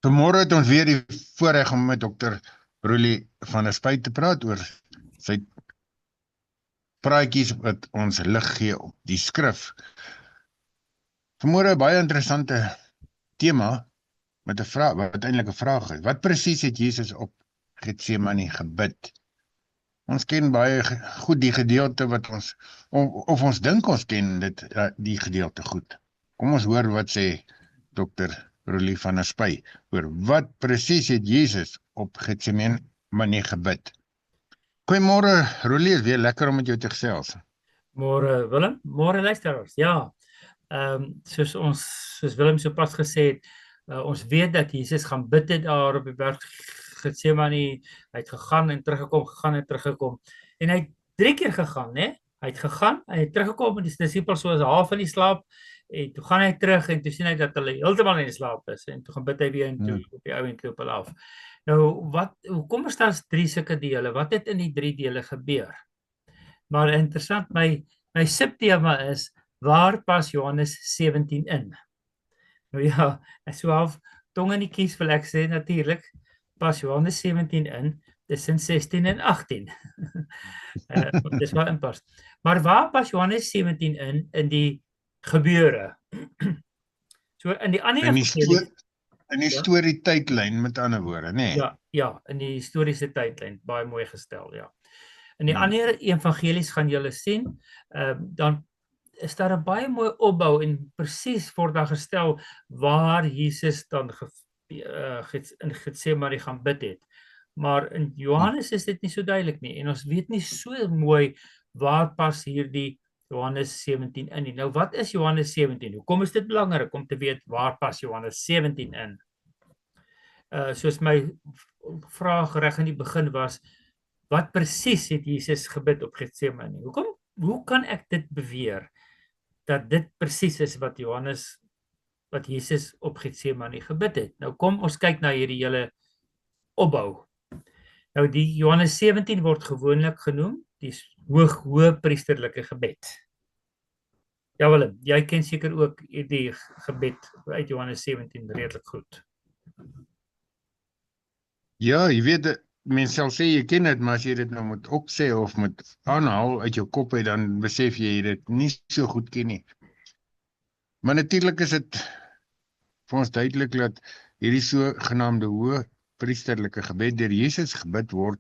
Vanmôre het ons weer die voorreg om met Dr. Roelie van der Spyt te praat oor sy praatjies wat ons lig gee op die skrif. Vanmôre 'n baie interessante tema met 'n vraag, wat eintlik 'n vraag is. Wat presies het Jesus op Getsemane gebid? Ons ken baie goed die gedeelte wat of ons dink ons ken die gedeelte goed. Kom ons hoor wat sê Dr. Roelie van der Spyt oor wat presies het Jesus op Getsemane gebid. Goeiemôre Roelie, is weer lekker om met jou te gesels. Môre Willem, môre luisteraars. Ja, soos Willem sopas gesê het, ons weet dat Jesus gaan bid het daar op die berg Getsemane. Hy het gegaan en teruggekom. En hy het 3 keer gegaan, né? Hy het gegaan, hy het teruggekom en die disippels so as half in die slaap. En toe gaan hy terug en toe sien hy dat hulle heeltemal in die slaap is en toe gaan bid hy weer en toe op die ou en loop hulle af. Nou, hoekom is daar 3 sulke dele? Wat het in die 3 dele gebeur? Maar interessant, my subtema is, waar pas Johannes 17 in? Nou ja, so half tong in die kies wil ek sê, natuurlik, pas Johannes 17 in, tussen 16 en 18. Dis waar inpas. Maar waar pas Johannes 17 in die gebeure? So in die ander in die storie tydlyn, met ander woorde, nê? Ja, in die historiese tydlyn, baie mooi gestel, ja. In die ander evangelies gaan julle sien, dan is daar 'n baie mooi opbou en presies word daar gestel waar Jesus dan in Getsemane gaan bid het. Maar in Johannes is dit nie so duidelik nie en ons weet nie so mooi waar pas hierdie Johannes 17 in nie. Nou wat is Johannes 17? Hoekom is dit belangrik om te weet waar pas Johannes 17 in? Soos my vraag reg in die begin was, wat presies het Jesus gebid op Getsemane? Hoe kan ek dit beweer dat dit presies is wat Jesus op Getsemane gebid het? Nou kom ons kyk na hierdie hele opbou. Nou die Johannes 17 word gewoonlik genoem die hoëpriesterlike gebed. Ja Willem, jy ken seker ook die gebed uit Johannes 17 redelik goed. Ja, jy weet, mens sal sê jy ken dit, maar as jy dit nou moet opsê of moet aanhaal uit jou kop uit, dan besef jy dit nie so goed ken nie. Maar natuurlik is dit vir ons duidelik dat hierdie sogenaamde hoëpriesterlike gebed deur Jesus gebid word,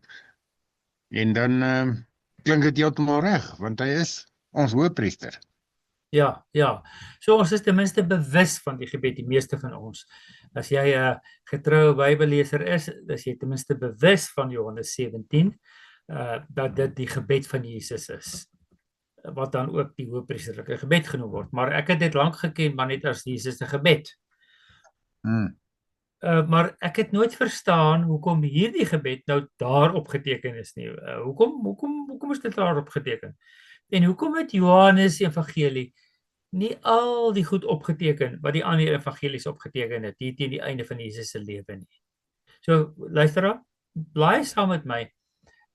en dan klink dit heeltemal reg, want hy is ons hoëpriester. Ja. So ons is ten minste bewus van die gebed, die meeste van ons. As jy 'n getroue Bybelleser is jy ten minste bewus van Johannes 17, dat dit die gebed van Jesus is, wat dan ook die hoëpriesterlike gebed genoem word. Maar ek het dit lank geken, maar net as Jesus se gebed. Maar ek het nooit verstaan hoekom hierdie gebed nou daarop geteken is nie. Hoekom is dit daarop geteken? En hoekom het Johannes Evangelie nie al die goed opgeteken wat die ander evangelies opgeteken het hier teen die einde van Jesus se lewe nie? So luisteraar, blaai saam met my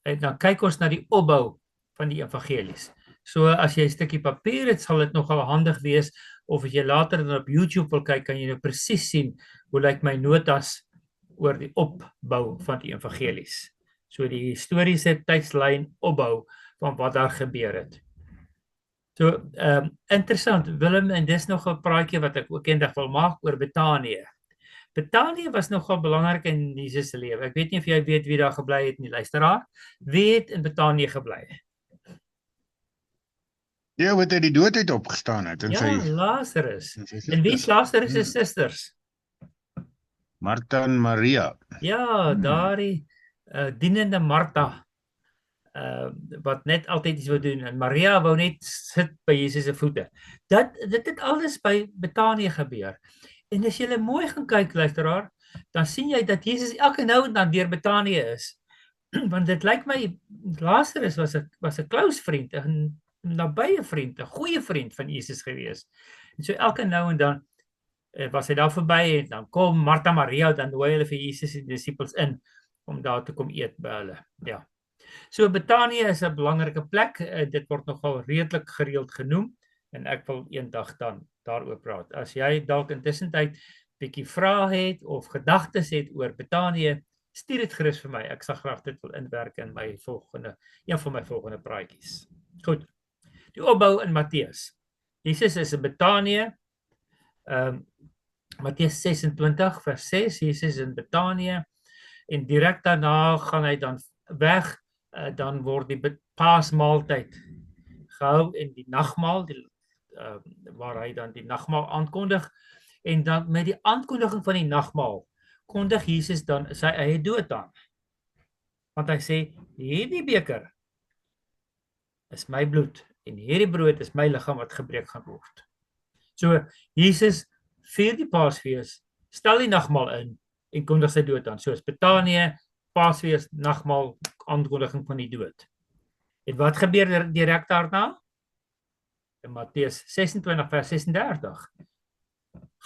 en dan kyk ons na die opbou van die evangelies. So as jy 'n stukkie papier het, sal dit nogal handig wees, of as jy later dan op YouTube wil kyk, kan jy nou presies sien hoe lyk my notas oor die opbou van die evangelies. So die historiese tydslyn opbou van wat daar gebeur het. So, interessant, Willem, en dis nog 'n praatjie wat ek ook eendag wil maak oor Betanië. Betanië was nogal belangrik in Jesus se lewe. Ek weet nie of jy weet wie daar gebly het nie, luisteraar. Wie het in Betanië gebly? Ja, wat uit die dood uit opgestaan het. Lazarus. En wie is Lazarus se susters? Martha en Maria. Ja, daardie dienende Martha, wat net altyd iets wou doen, en Maria wou net sit by Jesus se voete. Dit het alles by Betanië gebeur. En as jy mooi gaan kyk, luisteraar, dan sien jy dat Jesus elke nou en dan deur Betanië is. Want dit lyk my Lazarus was 'n close vriend, 'n nabye vriend, 'n goeie vriend van Jesus gewees. En so elke nou en dan was hy daar verby en dan kom Martha Maria, dan nooi hulle vir Jesus en die disippels in om daar te kom eet by hulle. Ja. So Betanië is 'n belangrike plek. Dit word nogal redelik gereeld genoem en ek wil eendag dan daaroor praat. As jy dalk intussen tyd bietjie vrae het of gedagtes het oor Betanië, stuur dit gerus vir my. Ek sal graag dit wil inwerk in my een van my volgende praatjies. Goed. Die opbou in Matteus. Jesus is in Betanië. Matteus 26 vers 6, Jesus is in Betanië en direk daarna gaan hy dan weg, dan word die paasmaaltyd gehou en die nagmaal, waar hy dan die nagmaal aankondig en dan met die aankondiging van die nagmaal kondig Jesus dan sy eie dood aan. Want hy sê, hierdie beker is my bloed en hierdie brood is my liggaam wat gebreek gaan word. So, Jesus vier die Paasfees, stel die nagmaal in en kondig sy dood aan. Soos Betanië, Paasfees, nagmaal, aankondiging van die dood. En wat gebeur direk daarna? In Matteus 26 vers 36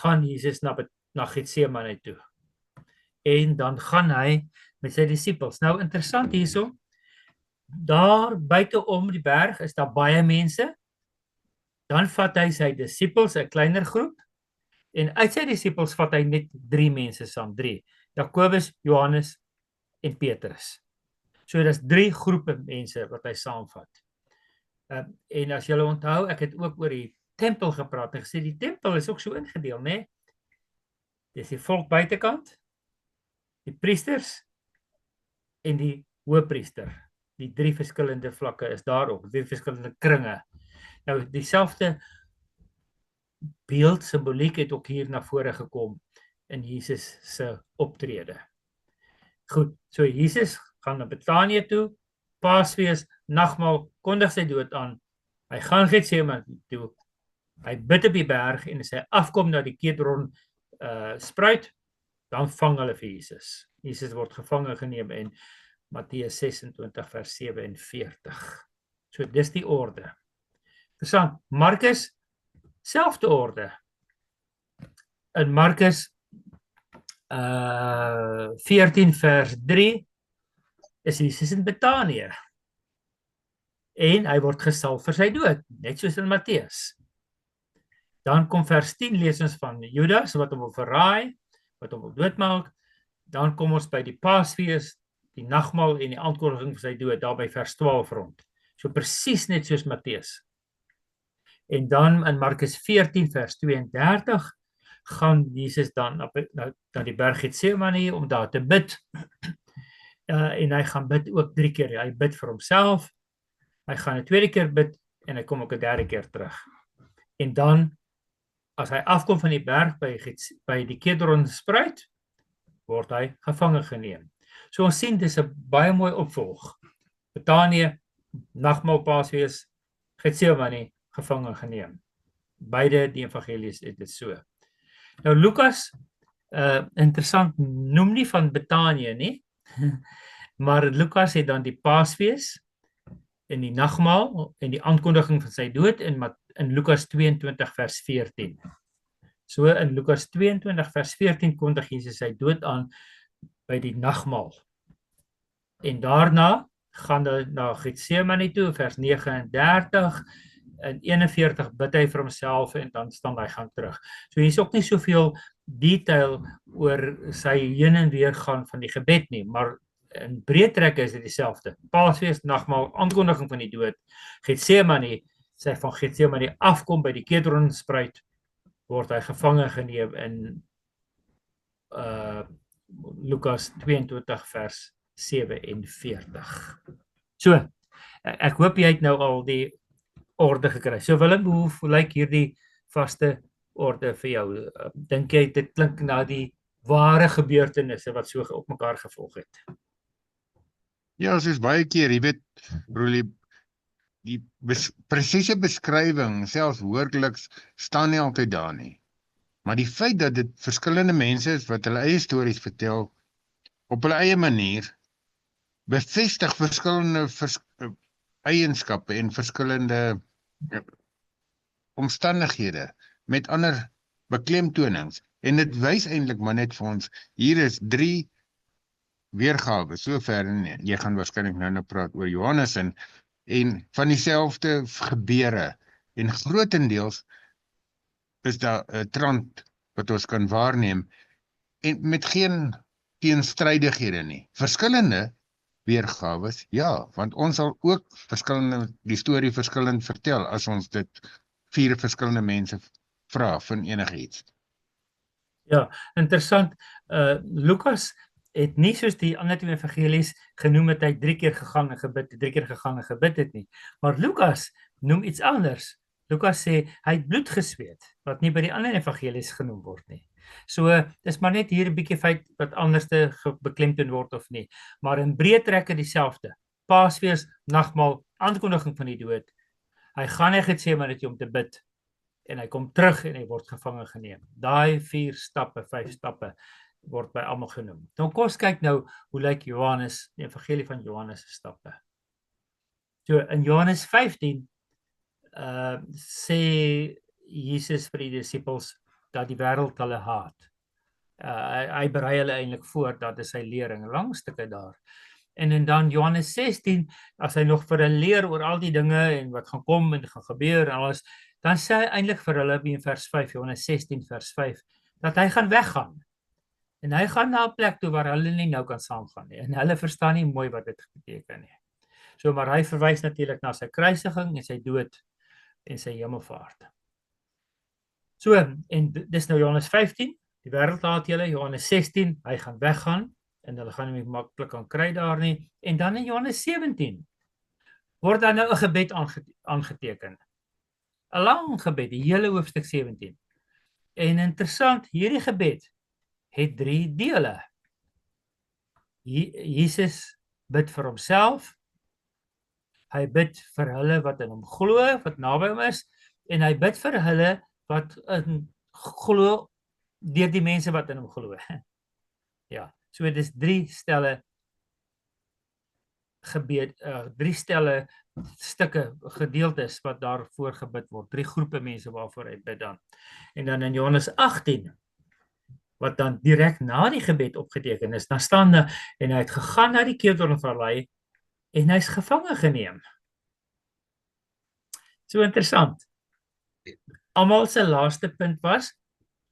gaan Jesus na Getsemane toe. En dan gaan hy met sy disippels. Nou interessant hierso, daar buite om die berg is daar baie mense. Dan vat hy sy disippels, 'n kleiner groep, en uit sy disippels vat hy net 3 mense saam, 3. Jakobus, Johannes en Petrus. So dis 3 groepe mense wat hy saamvat. En as julle onthou, ek het ook oor die tempel gepraat en gesê die tempel is ook so ingedeel, né? Dis die volk buitekant, die priesters en die hoëpriester. Die 3 verskillende vlakke is daar ook, 3 verskillende kringe. Nou dieselfde beeld, simboliek het ook hier na vore gekom in Jesus se optrede. Goed, so Jesus gaan na Betanië toe, Paasfees, nagmaal, kondig sy dood aan. Hy gaan Getsemane toe. Hy bid op die berg en as hy afkom na die Kedron spruit, dan vang hulle vir Jesus. Jesus word gevange geneem in Matteus 26 vers 47. So dis die orde. Interessant, Markus, selfde orde. In Markus 14 vers 3 is Jesus in Betanië. En hy word gesalf vir sy dood, net soos in Matteus. Dan kom vers 10 lees ons van Judas wat hom wil verraai, wat hom wil doodmaak. Dan kom ons by die Paasfees, die nagmaal en die aankondiging vir sy dood, daar by vers 12 rond. So presies net soos Matteus. En dan in Markus 14 vers 32 gaan Jesus dan na die berg Getsemane om daar te bid. En hy gaan bid ook 3 keer. Hy bid vir homself, hy gaan 'n tweede keer bid en hy kom ook 'n derde keer terug. En dan as hy afkom van die berg by die Kedron spruit, word hy gevange geneem. So ons sien dis 'n baie mooi opvolg. Betanië, nagmaal, Paasfees, Getsemane, gevange geneem. Beide die evangelies het dit so. Nou Lukas, interessant, noem nie van Betanië nie, maar Lukas het dan die Paasfees en die nagmaal en die aankondiging van sy dood in Lukas 22 vers 14. So in Lukas 22 vers 14 kondig Jesus sy dood aan by die nagmaal. En daarna gaan hy na Getsemane toe, vers 39 en 41 bid hy vir homself en dan staan hy gaan terug. So hier is ook nie soveel detail oor sy heen en weer gaan van die gebed nie, maar in breë trekke is dit dieselfde. Paasfees, nagmaal, aankondiging van die dood, Getsemane, sy van Getsemane afkom by die Kedron spruit, word hy gevange geneem in Lukas 22 vers 47. So, ek hoop jy het nou al die orde gekry. So Willem, hoe lyk hierdie vaste orde vir jou? Dink jy dit klink na die ware gebeurtenisse wat so op mekaar gevolg het? Ja, soos baie keer, jy weet, Roelie, die presiese beskrywing, selfs woordeliks, staan nie altyd daar nie. Maar die feit dat dit verskillende mense is wat hulle eie stories vertel, op hulle eie manier, bevestig verskillende eienskappe en verskillende omstandighede met ander beklemtonings. En dit wys eintlik maar net vir ons, hier is 3 weergawe, sover, en jy gaan waarskynlik nou praat oor Johannes en van dieselfde gebeure, en grotendeels is daar 'n trant wat ons kan waarneem, en met geen teenstrydighede nie. Verskillende weergawes, ja, want ons sal ook die storie verskillend vertel, as ons dit 4 verskillende mense vra van enigiets. Ja, interessant. Lukas het nie soos die ander 2 evangelies genoem het hy 3 keer gegaan en gebid, 3 keer gegaan en gebid het nie. Maar Lukas noem iets anders. Lukas sê hy het bloed gesweet, wat nie by die ander evangelies genoem word nie. So, dis maar net hier 'n bietjie feit wat anders te beklemtoon word of nie. Maar in breë trekke dieselfde. Paasfees, nagmaal, aankondiging van die dood. Hy gaan na Getsemane toe om te bid. En hy kom terug en hy word gevange geneem. Daai 4 stappe, 5 stappe word by almal genoem. Nou kom ons kyk nou hoe lyk Johannes, die evangelie van Johannes se stappe. So in Johannes 15 sê Jesus vir die disippels dat die wêreld hulle haat. Hy berei hulle eintlik voor, dat is sy lering, lang stukke daar. En dan Johannes 16, as hy nog vir hulle leer oor al die dinge en wat gaan kom en gaan gebeur en alles, dan sê hy eintlik vir hulle in vers 5, Johannes 16 vers 5, dat hy gaan weggaan. En hy gaan na 'n plek toe waar hulle nie nou kan saamgaan nie. En hulle verstaan nie mooi wat dit beteken nie. So, maar hy verwys natuurlik na sy kruisiging en sy dood en sy hemelvaart. So, en dis nou Johannes 15, die wêreld haat julle, Johannes 16, hy gaan weggaan en hulle gaan hom nie maklik kan kry daar nie. En dan in Johannes 17 word daar nou 'n gebed aangeteken. 'n Lang gebed, die hele hoofstuk 17. En interessant, hierdie gebed het 3 dele. Jesus bid vir homself, hy bid vir hulle wat in hom glo, wat naby hom is, en hy bid vir hulle wat in glo deur die mense wat in hom glo. Ja, so dit is 3 stelle gebed, 3 stelle stukke, gedeeltes wat daarvoor gebid word, 3 groepe mense waarvoor hy bid dan. En dan in Johannes 18, wat dan direk na die gebed opgeteken is, dan staan daar, en hy het gegaan na die Kidronvallei, en hy is gevange geneem. So interessant. Almal se laaste punt was,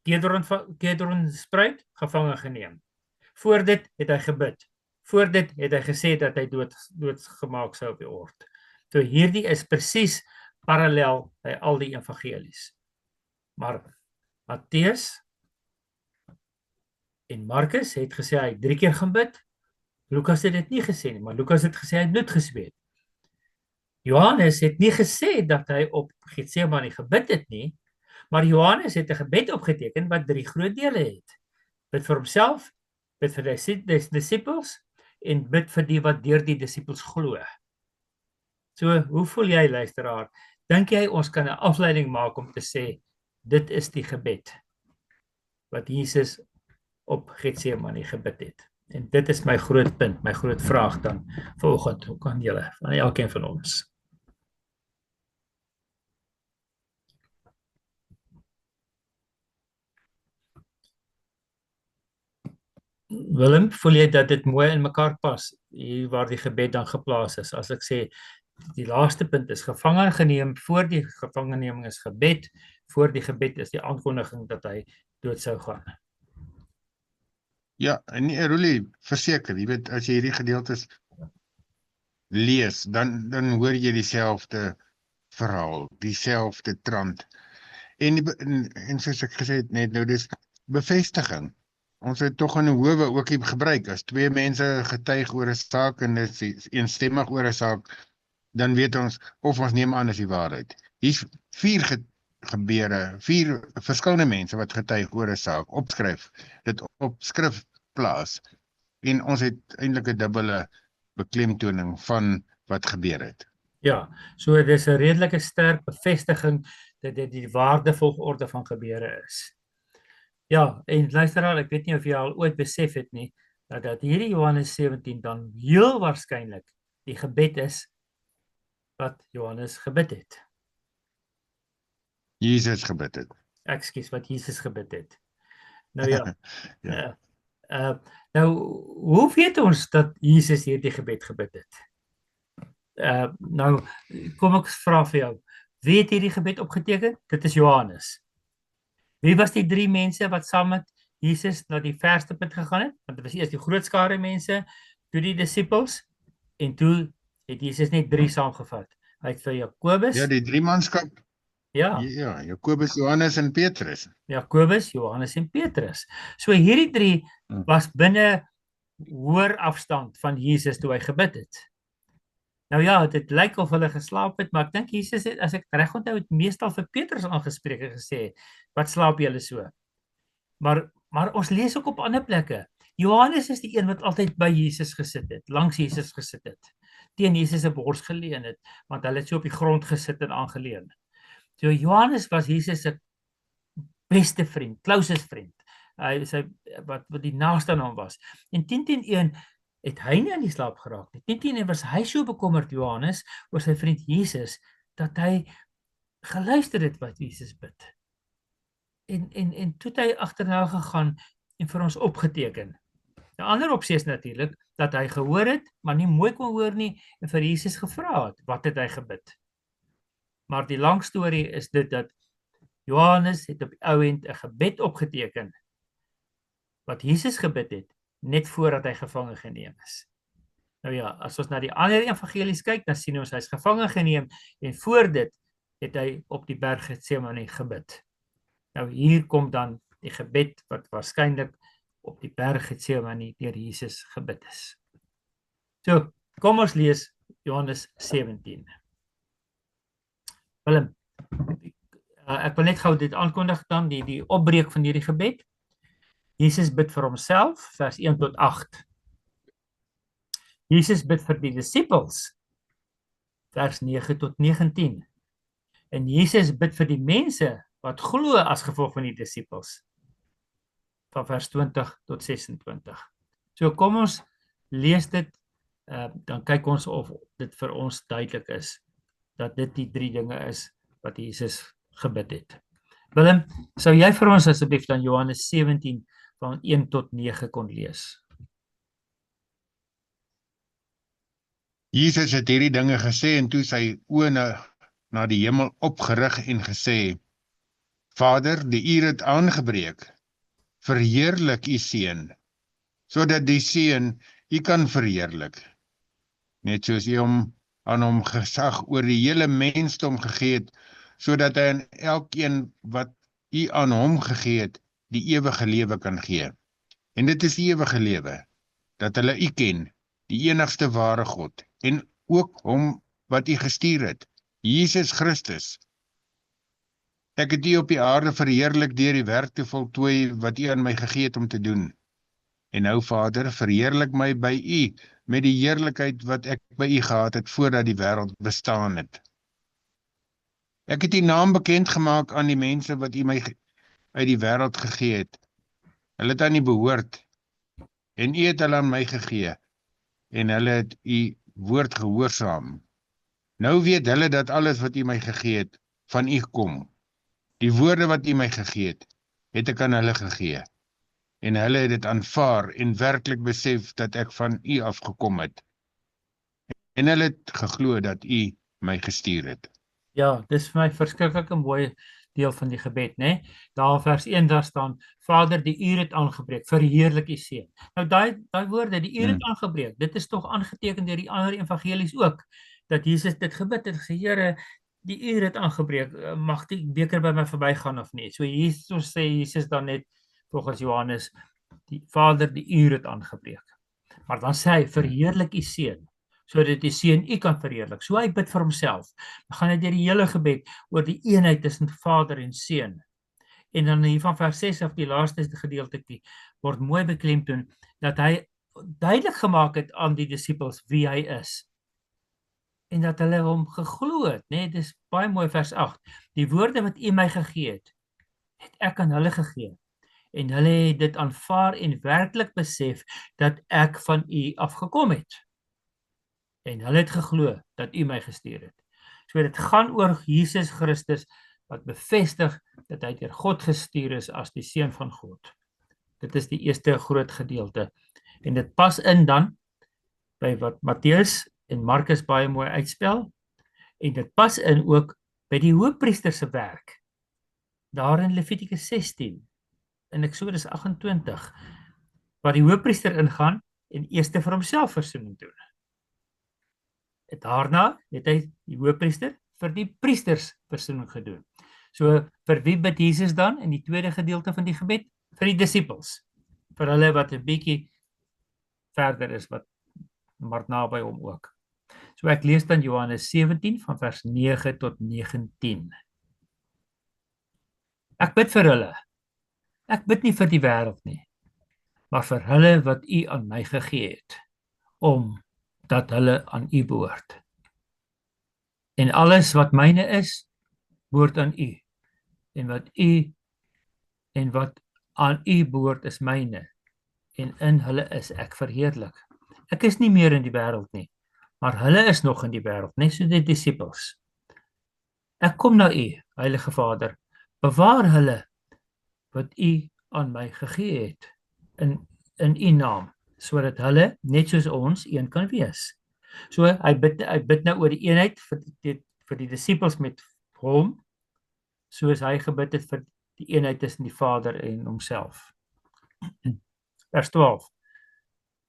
Kidron spruit, gevange geneem. Voor dit het hy gebid. Voor dit het hy gesê dat hy doodgemaak sou word. So hierdie is presies parallel by al die evangelies. Maar Matteus en Markus het gesê hy 3 keer gaan bid. Lukas het dit nie gesê nie, maar Lukas het gesê hy het bloed gesweet. Johannes het nie gesê dat hy op Getsemane gebid het nie, maar Johannes het 'n gebed opgeteken wat 3 groot dele het. Bid vir homself, bid vir die disippels en bid vir die wat deur die disippels glo. So, hoe voel jy, luisteraar? Dink jy ons kan 'n afleiding maak om te sê dit is die gebed wat Jesus op Getsemane gebid het? En dit is my groot punt, my groot vraag dan vanoggend ook aan julle, aan elkeen van ons. Willem, voel jy dat dit mooi in mekaar pas, hier waar die gebed dan geplaas is? As ek sê, die laaste punt is gevange geneem, voor die gevangeneming is gebed, voor die gebed is die aankondiging dat hy dood sou gaan. Ja, en Roelie, verseker, jy weet, as jy hierdie gedeeltes lees, dan hoor jy dieselfde verhaal, dieselfde trant. En soos ek gesê het net nou, dis bevestiging. Ons het tog in 'n howe ook hier gebruik, as 2 mense getuig oor 'n saak en dit is eensstemmig oor 'n saak, dan weet ons, of ons neem aan as die waarheid. Hier's 4 gebeure, 4 verskillende mense wat getuig oor 'n saak, opskryf, dit op skrif plaas, en ons het eintlik 'n dubbele beklemtoning van wat gebeur het. Ja, so dit is 'n redelike sterk bevestiging dat dit die waardevolgorde van gebeure is. Ja, en luisteraar, ek weet nie of jy al ooit besef het nie, dat hierdie Johannes 17 dan heel waarskynlik die gebed is wat Johannes gebid het. Jesus gebid het. Ekskuus, wat Jesus gebid het. Nou ja. Ja. Nou, hoe weet ons dat Jesus hierdie gebed gebid het? Nou, kom ek vra vir jou, wie het hierdie gebed opgeteken? Dit is Johannes. Wie was die 3 mense wat saam met Jesus na die verste punt gegaan het? Want dit was eers die groot skare mense, toe die disippels, en toe het Jesus net 3 saamgevat. Hy het vir Jakobus, Ja, die driemanskap, ja, ja, Jakobus, Johannes en Petrus. Jakobus, Johannes en Petrus. So hierdie 3 was binne hoër afstand van Jesus toe hy gebid het. Nou ja, dit lyk of hulle geslaap het, maar ek dink Jesus het, as ek reg onthou, het meestal vir Petrus aangespreek en gesê, wat slaap julle so? Maar ons lees ook op ander plekke. Johannes is die een wat altyd by Jesus gesit het, langs Jesus gesit het, teen Jesus se bors geleun het, want hulle het so op die grond gesit en aangeleun. So Johannes was Jesus se beste vriend, closest vriend. Hy sy wat die naaste aan hom was. En 10:1 het hy nie aan die slaap geraak nie. 10:1 was hy so bekommerd, Johannes, oor sy vriend Jesus, dat hy geluister het wat Jesus bid. En toe het hy agterna gegaan en vir ons opgeteken. 'n ander opsie is natuurlik dat hy gehoor het, maar nie mooi kon hoor nie en vir Jesus gevra het, wat het hy gebid? Maar die lang storie is dit dat Johannes het op die ou end 'n gebed opgeteken wat Jesus gebid het net voordat hy gevange geneem is. Nou ja, as ons na die ander evangelies kyk, dan sien ons hy's gevange geneem en voor dit het hy op die berg Getsemane gebid. Nou hier kom dan die gebed wat waarskynlik op die berg Getsemane deur Jesus gebid is. So, kom ons lees Johannes 17. Willem, ek wil net gou dit aankondig dan, die opbreek van hierdie gebed. Jesus bid vir homself, vers 1 tot 8. Jesus bid vir die disippels, vers 9 tot 19. En Jesus bid vir die mense wat glo as gevolg van die disippels, van vers 20 tot 26. So kom ons lees dit, dan kyk ons of dit vir ons duidelik is, dat dit die 3 dinge is wat Jesus gebid het. Willem, sou jy vir ons asseblief dan Johannes 17 van 1 tot 9 kon lees? Jesus het hierdie dinge gesê en toe sy oë na die hemel opgerig en gesê, Vader, die uur het aangebreek, verheerlik u seun, sodat die seun u kan verheerlik, net soos u aan hom gesag oor die hele mensdom gegee het, sodat hy aan elkeen wat u aan hom gegee het, die ewige lewe kan gee. En dit is die ewige lewe, dat hulle u ken, die enigste ware God, en ook hom wat u gestuur het, Jesus Christus. Ek het u op die aarde verheerlik deur die werk te voltooi wat u aan my gegee het om te doen. En nou, Vader, verheerlik my by u met die heerlikheid wat ek by u gehad het voordat die wêreld bestaan het. Ek het u naam bekend gemaak aan die mense wat u my uit die wêreld gegee het. Hulle het aan u behoort en u het hulle aan my gegee en hulle het u woord gehoorsaam. Nou weet hulle dat alles wat u my gegee het van u kom. Die woorde wat u my gegee het ek aan hulle gegee. En hulle het dit aanvaar en werklik besef dat ek van u afgekom het. En hulle het geglo dat u my gestuur het. Ja, dis vir my verskriklik 'n mooi deel van die gebed, né? Daar vers 1 daar staan, Vader, die uur het aangebreek, verheerlik u seun. Nou daai woorde, die uur het aangebreek, dit is tog aangeteken deur die ander evangelies ook, dat Jesus dit gebid het, gesê, Here, die uur het aangebreek, mag die beker by my verbygaan of nie. So Jesus sê Jesus dan net, volgens Johannes, die Vader, die uur het aangebreek. Maar dan sê hy, verheerlik u seun, sodat die seun u kan verheerlik. So hy bid vir homself. Dan gaan hy deur die hele gebed oor die eenheid tussen Vader en seun. En dan hier van vers 6 af die laaste gedeeltetjie word mooi beklemtoon dat hy duidelik gemaak het aan die disippels wie hy is. En dat hulle hom geglo het, né? Dis baie mooi vers 8. Die woorde wat u my gegee het ek aan hulle gegee. En hulle het dit aanvaar en werklik besef dat ek van u afgekom het. En hulle het geglo dat u my gestuur het. So dit gaan oor Jesus Christus wat bevestig dat hy deur God gestuur is as die seun van God. Dit is die eerste groot gedeelte. En dit pas in dan by wat Matteus en Markus baie mooi uitspel. En dit pas in ook by die hoëpriester se werk. daar in Levitikus 16 en Eksodus 28 waar die hoofpriester ingaan en eers vir homself versoening doen. Daarna het hy die hoofpriester vir die priesters versoening gedoen. So vir wie bid Jesus dan in die tweede gedeelte van die gebed? Vir die disippels. Vir hulle wat 'n bietjie verder is, wat maar naby hom ook. So ek lees dan Johannes 17 van vers 9 tot 19. Ek bid vir hulle. Ek bid nie vir die wêreld nie, maar vir hulle wat U aan my gegee het, omdat hulle aan U behoort. En alles wat myne is, behoort aan U. En wat aan U behoort is myne. En in hulle is ek verheerlik. Ek is nie meer in die wêreld nie, maar hulle is nog in die wêreld, net so die disippels. Ek kom na U, Heilige Vader, bewaar hulle wat U aan my gegee het in U naam, sodat hulle net soos ons een kan wees. So hy bid nou oor die eenheid vir die disippels met hom, soos hy gebid het vir die eenheid tussen die Vader en homself. Vers 12.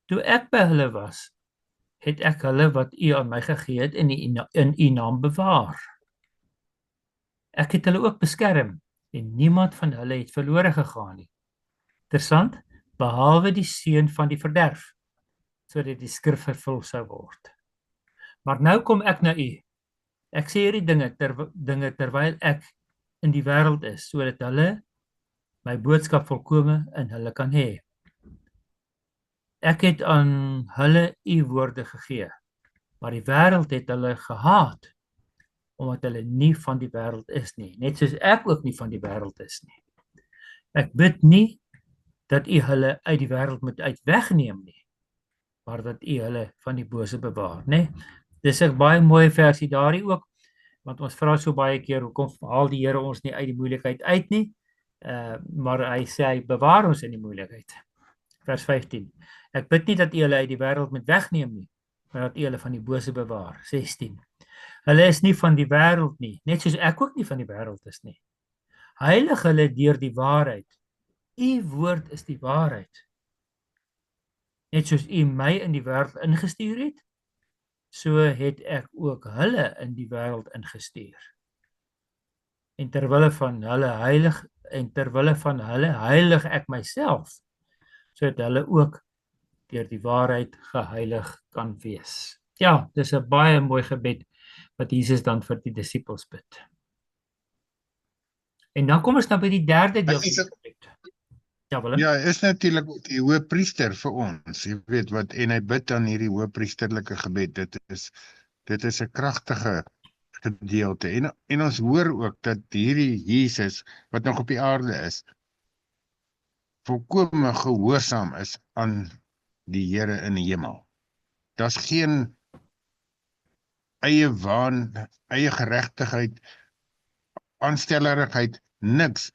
Toe ek by hulle was, het ek hulle wat U aan my gegee het in U naam bewaar. Ek het hulle ook beskerm en niemand van hulle het verlore gegaan nie. Interessant, behalwe die seun van die verderf, sodat die skrif vervul sou word. Maar nou kom ek na U. Ek sê hierdie dinge terwyl ek in die wêreld is, sodat hulle my boodskap volkome in hulle kan hê. Ek het aan hulle U woorde gegee, maar die wêreld het hulle gehaat, omdat hulle nie van die wêreld is nie, net soos ek ook nie van die wêreld is nie. Ek bid nie dat U hulle uit die wêreld moet wegneem nie, maar dat U hulle van die bose bewaar, né? Dis 'n baie mooi versie daarin ook, want ons vra so baie keer hoekom haal die Here ons nie uit die moeilikheid uit nie, maar hy sê hy bewaar ons in die moeilikheid. Vers 15. Ek bid nie dat U hulle uit die wêreld moet wegneem nie, maar dat U hulle van die bose bewaar. 16. Hulle is nie van die wêreld nie, net soos ek ook nie van die wêreld is nie. Heilig hulle deur die waarheid. U woord is die waarheid. Net soos U my in die wêreld ingestuur het, so het ek ook hulle in die wêreld ingestuur. En terwille van hulle heilig ek myself, sodat hulle ook deur die waarheid geheilig kan wees. Ja, dis 'n baie mooi gebed wat Jesus dan vir die disippels bid. En dan kom ons nou by die derde deel van die gebed. Ja, Willem? Ja, is natuurlik die hoëpriester vir ons, jy weet wat, en hy bid dan hierdie hoëpriesterlike gebed. Dit is 'n kragtige gedeelte. En ons hoor ook dat hierdie Jesus wat nog op die aarde is, volkome gehoorsaam is aan die Here in die hemel. Daar's geen eie waan, eie geregtigheid, aanstellerigheid, niks.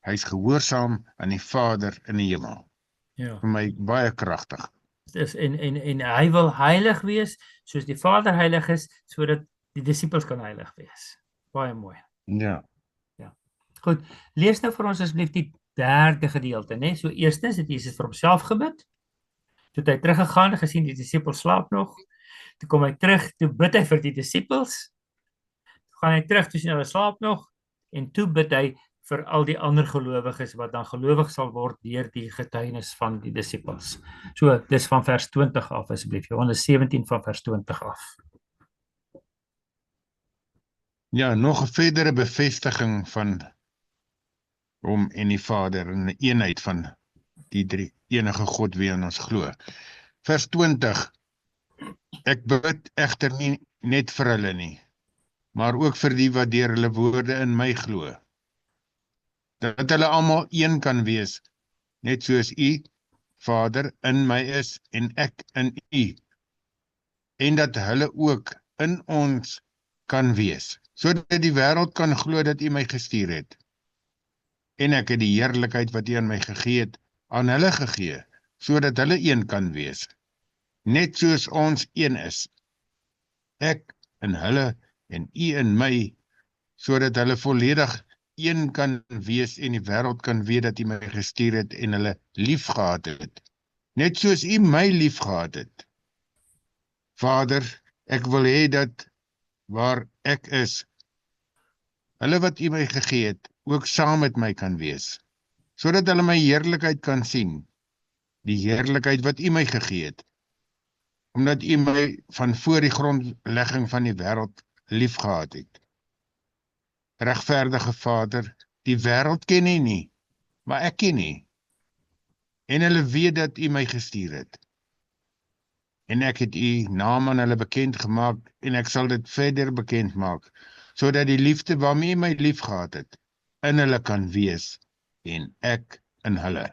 Hy's gehoorsaam aan die Vader in die hemel. Ja. Vir my baie kragtig. Dis en hy wil heilig wees soos die Vader heilig is, sodat die disippels kan heilig wees. Baie mooi. Ja. Goed, lees nou vir ons asseblief die derde gedeelte, né? So eerstens het Jesus vir homself gebid. Toe het hy teruggegaan, gesien die disippels slaap nog. Toe kom hy terug, toe bid hy vir die disippels. Toe gaan hy terug, toe sien hulle slaap nog en toe bid hy vir al die ander gelowiges wat dan gelowig sal word deur die getuienis van die disippels. So, dis van vers 20 af asseblief. Johannes 17 van vers 20 af. Ja, nog 'n verdere bevestiging van hom en die Vader en 'n eenheid van die drie enige God wie in ons glo. Vers 20. Ek bid egter nie net vir hulle nie, maar ook vir die wat deur hulle woorde in my glo, dat hulle almal een kan wees, net soos U, Vader, in my is en ek in U, en dat hulle ook in ons kan wees, sodat die wêreld kan glo dat U my gestuur het. En ek het die heerlikheid wat U aan my gegee het, aan hulle gegee, sodat hulle een kan wees, net soos ons een is. Ek in hulle en U in my, sodat hulle volledig een kan wees en die wêreld kan weet dat U my gestuur het en hulle liefgehad het. Net soos U my liefgehad het. Vader, ek wil hê dat waar ek is, hulle wat U my gegee het, ook saam met my kan wees, sodat hulle my heerlikheid kan sien, die heerlikheid wat U my gegee het, omdat U my van voor die grondlegging van die wêreld liefgehad het. Regverdige Vader, die wêreld ken U nie, maar ek ken U, en hulle weet dat U my gestuur het. En ek het U naam aan hulle bekend gemaak, en ek sal dit verder bekend maak, sodat die liefde waarmee U my liefgehad het, in hulle kan wees, en ek in hulle.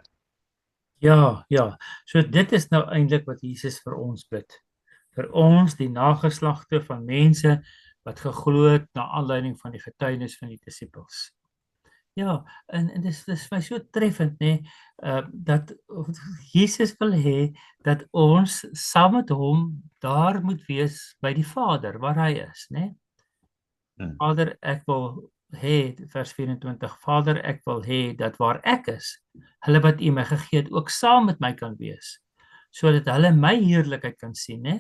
Ja, ja. So dit is nou eintlik wat Jesus vir ons bid. Vir ons, die nageslagte van mense wat geglo het na aanleiding van die getuienis van die disippels. Ja, en dis my so treffend, nê, dat Jesus wil hê dat ons saam met hom daar moet wees by die Vader waar hy is, nê? Vader, ek wil hê, vers 24, Vader, ek wil hê dat waar ek is, hulle wat U my gegee het, ook saam met my kan wees, sodat hulle my heerlikheid kan sien, hè?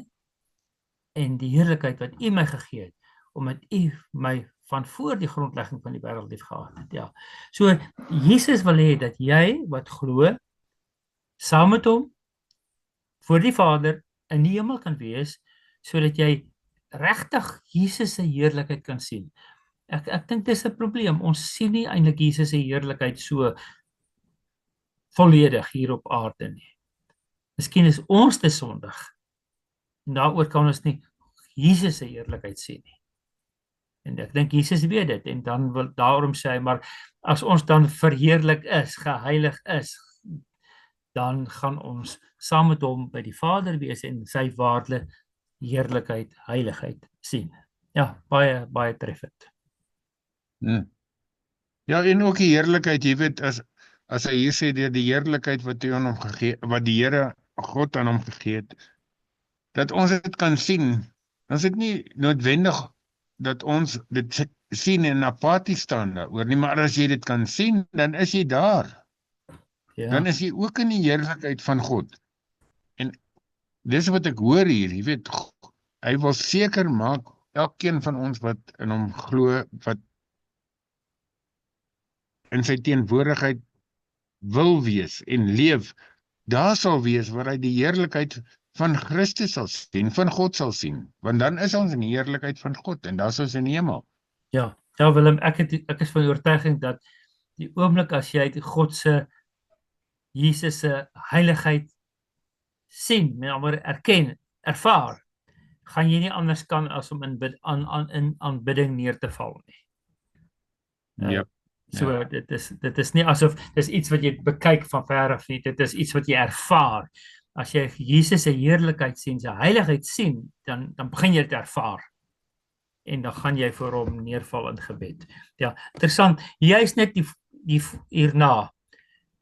En die heerlikheid wat U my gegee het, omdat U my van voor die grondlegging van die wêreld liefgehad het. Ja. So Jesus wil hê dat jy wat glo saam met hom voor die Vader in die hemel kan wees, sodat jy regtig Jesus se heerlikheid kan sien. Ek dink dis 'n probleem. Ons sien nie eintlik Jesus se heerlikheid so volledig hier op aarde nie. Miskien is ons te sondig. En daaroor kan ons nie Jesus se heerlikheid sien nie. En ek dink Jesus weet dit en dan wil daarom sê hy, maar as ons dan verheerlik is, geheilig is, dan gaan ons saam met hom by die Vader wees en sy ware heerlikheid, heiligheid sien. Ja, baie treffend. Ja, en ook die heerlikheid, jy weet, as hy hier sê, die heerlikheid wat hy aan hom gegee, wat die Here God aan hom gegee het, dat ons dit kan sien, dan is dit nie noodwendig dat ons dit sien en apaties staan daaroor nie, maar as jy dit kan sien, dan is jy daar. Ja. Dan is jy ook in die heerlikheid van God. En dis wat ek hoor hier, jy weet, hy wil seker maak, elkeen van ons wat in hom glo, wat in sy teenwoordigheid wil wees en leef, daar sal wees waar hy die heerlikheid van Christus sal sien, van God sal sien, want dan is ons in die heerlikheid van God en daar is ons in die hemel. Ja, Willem, ek is van die oortuiging dat die oomblik as jy God se Jesus se heiligheid sien, met ander woorde erken, ervaar, gaan jy nie anders kan as om in aanbidding neer te val nie. Ja. So dit is nie asof dis iets wat jy bekyk van ver af nie, dit is iets wat jy ervaar. As jy Jesus se heerlikheid sien, sy heiligheid sien, dan begin jy dit ervaar. En dan gaan jy voor hom neerval in gebed. Ja, interessant. Juist net die hierna,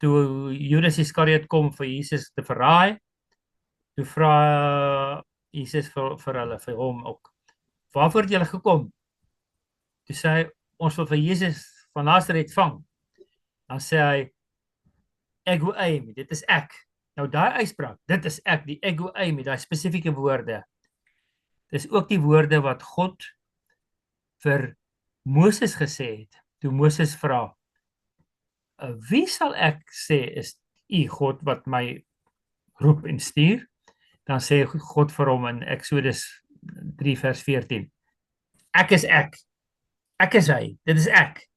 toe Judas Iskariot kom vir Jesus te verraai, toe vra Jesus vir hom ook, waarvoor het julle gekom? Toe sê hy, ons wil vir Jesus van Nasaret vang. Dan sê hy, ego eimi, dit is ek. Nou daai uitspraak, dit is ek, die ego eimi, daai spesifieke woorde. Dis ook die woorde wat God vir Moses gesê het, toe Moses vra, wie sal ek sê is U God wat my roep en stuur? Dan sê God vir hom in Exodus 3 vers 14, ek is ek is hy, dit is ek.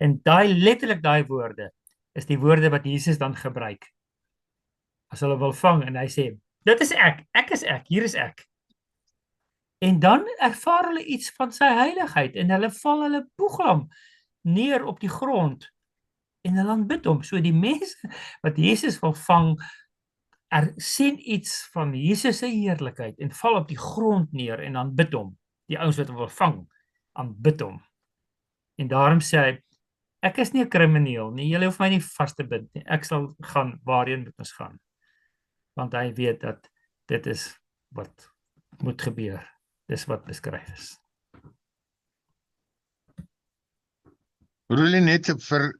En letterlik daai woorde is die woorde wat Jesus dan gebruik as hulle wil vang, en hy sê, dit is ek is ek, hier is ek. En dan ervaar hulle iets van sy heiligheid en hulle val hulle boeglam neer op die grond en hulle aanbid hom. So die mense wat Jesus wil vang, sien iets van Jesus se heerlikheid en val op die grond neer en aanbid hom. Die ouens wat hom wil vang, aanbid hom. En daarom sê hy, ek is nie 'n krimineel nie, julle hoef my nie vas te bind nie, ek sal gaan waarheen moet ons gaan. Want hy weet dat dit is wat moet gebeur, dis wat beskryf is. Roelie, net vir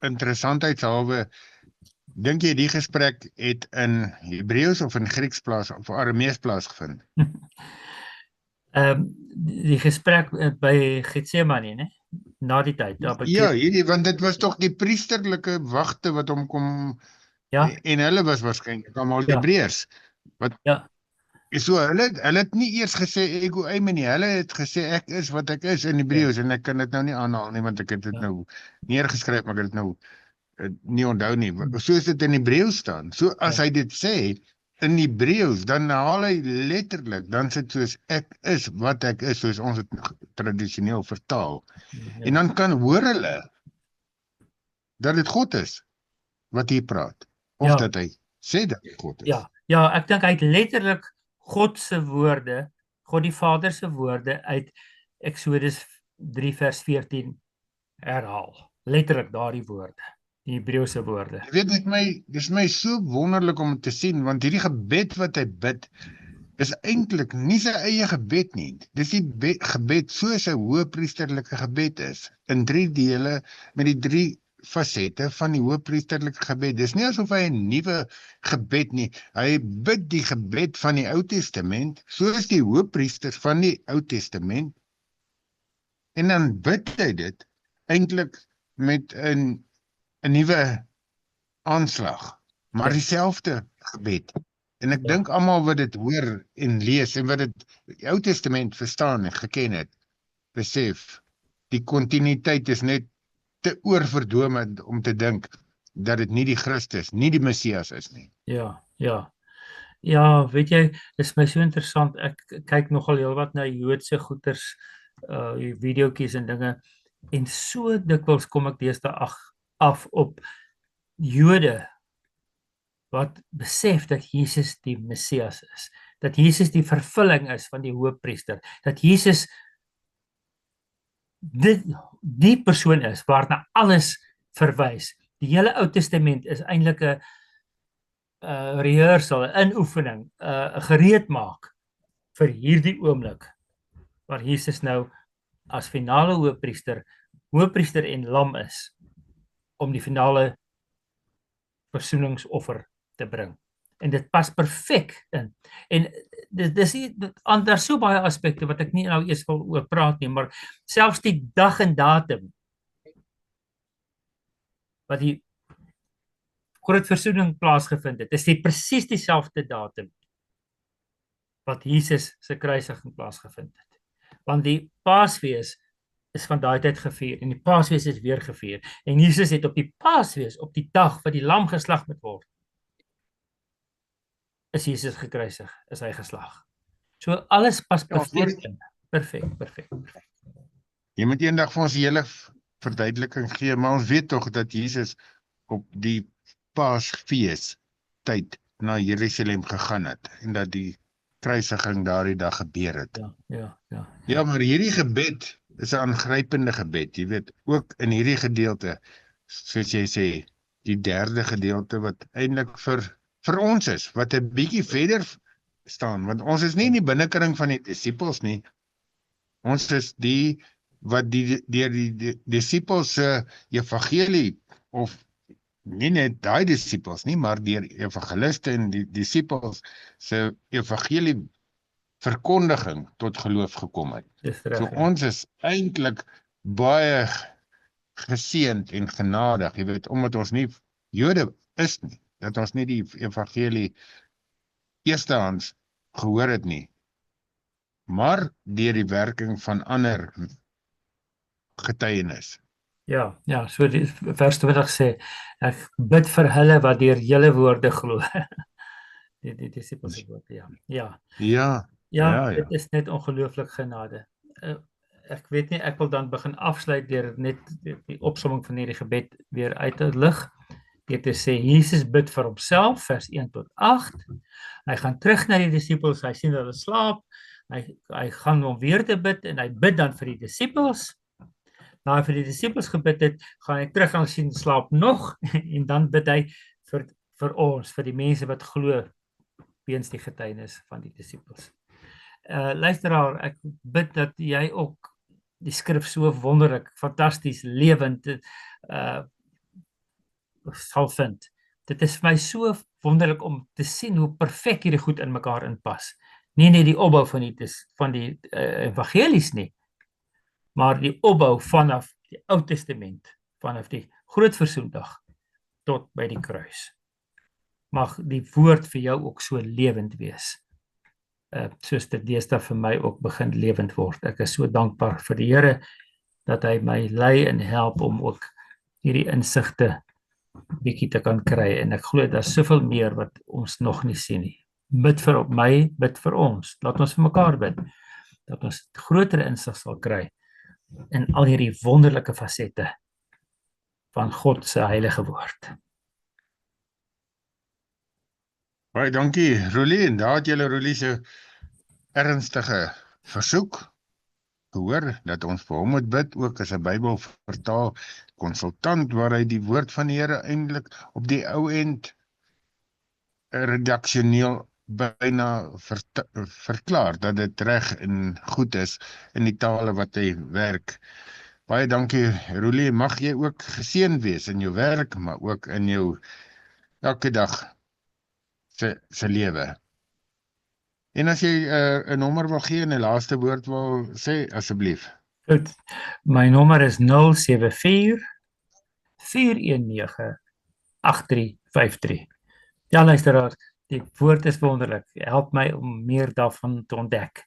interessantheidshalwe, dink jy die gesprek het in Hebreëus of in Grieks of Aramees plaasgevind? Die gesprek by Getsemane, né? Na die tyd, daar by Ja, want dit was tog die priesterlike wagte wat hom kom, ja, en hulle was waarskynlik almal ja, Hebreërs. Wat ja, so hulle het nie eers gesê ego eimi nie. Hulle het gesê ek is wat ek is in ja, Hebreëus, en ek kan dit nou nie aanhaal nie want ek het dit ja. nou neergeskryf, maar ek het dit nou nie onthou nie. So is dit in Hebreëus staan. So as hy dit sê in Hebreëus, dan haal hy letterlik, dan sit soos ek is wat ek is, soos ons het tradisioneel vertaal. En dan kan hoor hulle dat dit God is wat hier praat, of Ja. dat hy sê dat dit God is. Ja, ek dink hy het letterlik God se woorde, God die Vader se woorde uit Eksodus 3 vers 14 herhaal. Letterlik daardie woorde, die Hebreëse woorde. Jy weet, dis my so wonderlik om te sien, want hierdie gebed wat hy bid, is eintlik nie sy eie gebed nie. Dis die gebed soos 'n hoëpriesterlike gebed is, in 3 dele met die 3 fasette van die hoëpriesterlike gebed. Dis nie asof hy 'n nuwe gebed nie. Hy bid die gebed van die Ou Testament, soos die hoëpriesters van die Ou Testament. En dan bid hy dit eintlik met 'n nuwe aanslag, maar dieselfde gebed. En ek dink almal wat dit hoor en lees en wat dit die Ou Testament verstaan en geken het, besef die kontinuïteit is net te oorverdomend om te dink dat dit nie die Christus, nie die Messias is nie. Ja, weet jy, dis my so interessant. Ek kyk nogal heelwat na Joodse goeters, videoetjies en dinge, en so dikwels kom ek deesdae af op Jode wat besef dat Jesus die Messias is, dat Jesus die vervulling is van die hoëpriester, dat Jesus die persoon is waarna alles verwys. Die hele Ou Testament is eintlik 'n rehearsal, 'n inoefening, 'n gereedmaak vir hierdie oomblik waar Jesus nou as finale hoëpriester en lam is om die finale versoeningsoffer te bring. En dit pas perfek in. En daar's so baie aspekte wat ek nie nou eers wil oor praat nie, maar selfs die dag en datum wat die groot versoening plaasgevind het, is presies dieselfde datum wat Jesus se kruisiging plaasgevind het. Want die Paasfees is van daai tyd gevier en die Paasfees is weer gevier. En Jesus het op die Paasfees, op die dag wat die lam geslag moet word, is Jesus gekruisig, is hy geslag. So alles pas perfek in. Perfek. Jy moet eendag vir ons die hele verduideliking gee, maar ons weet tog dat Jesus op die Paasfees tyd na Jerusalem gegaan het en dat die kruisiging daardie dag gebeur het. Ja, maar hierdie gebed is 'n aangrypende gebed, jy weet, ook in hierdie gedeelte, soos jy sê, die derde gedeelte wat eintlik vir ons is, wat 'n bietjie verder staan, want ons is nie in die binnekring van die disippels nie. Ons is die wat deur die disippels se evangelie, of nie net daai disippels nie, maar deur evangeliste en die disippels se evangelie verkondiging tot geloof gekom het. So ons is eintlik baie geseënd en genadig, jy weet, omdat ons nie Jode is nie, dat ons nie die evangelie eerstehands gehoor het nie, maar deur die werking van ander getuienis. Ja, so die vers 20 sê, ek bid vir hulle wat deur julle woorde glo. Die disippels se woorde, ja. Dit is net ongelooflik genade. Ek weet nie, ek wil dan begin afsluit deur net die opsomming van hierdie gebed weer uit te lig. Dit sê Jesus bid vir homself, vers 1 tot 8. Hy gaan terug na die disippels, hy sien hulle slaap. Hy gaan om weer te bid en hy bid dan vir die disippels. Na hy vir die disippels gebid het, gaan hy terug en sien slaap nog en dan bid hy vir ons, vir die mense wat glo weens die getuienis van die disippels. Luisteraar, ek bid dat jy ook die skrif so wonderlik, fantasties, lewend sal vind. Dit is vir my so wonderlik om te sien hoe perfek hierdie goed in mekaar inpas. Nie net die opbou van die evangelies nie, maar die opbou vanaf die Ou Testament, vanaf die Groot Versoendag tot by die kruis. Mag die woord vir jou ook so lewend wees. Soos dit deesdae vir my ook begin lewend word. Ek is so dankbaar vir die Here dat hy my lei en help om ook hierdie insigte bietjie te kan kry, en ek glo daar's soveel meer wat ons nog nie sien nie. Bid vir my, bid vir ons. Laat ons vir mekaar bid dat ons groter insig sal kry in al hierdie wonderlike fasette van God se heilige woord. Baie dankie, Roelie, en daar het julle Roelie se ernstige versoek gehoor, dat ons vir hom moet bid, ook as 'n Bybelvertaal konsultant, waar hy die woord van die Here eintlik op die ou end redaksioneel byna verklaar, dat dit reg en goed is in die tale wat hy werk. Baie dankie, Roelie, mag jy ook geseën wees in jou werk, maar ook in jou elke dag se lewe. En as jy 'n nommer wil gee en 'n laaste woord wil sê, asseblief. Goed, my nommer is 074 419 8353. Ja, luisteraars, die woord is wonderlik. Help my om meer daarvan te ontdek.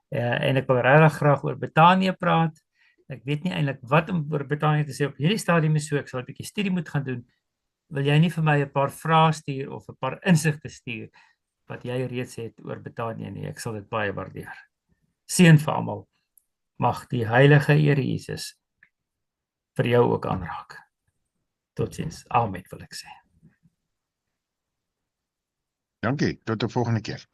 En ek wil regtig graag oor Betanië praat. Ek weet nie eintlik wat om oor Betanië te sê op hierdie stadium, so ek sal 'n bietjie studie moet gaan doen. Wil jy nie vir my 'n paar vrae stuur of 'n paar insigte stuur wat jy reeds het oor Betanië nie? Ek sal dit baie waardeer. Seën vir almal. Mag die heilige Here Jesus vir jou ook aanraak. Totsiens. Amen, wil ek sê. Dankie, tot 'n volgende keer.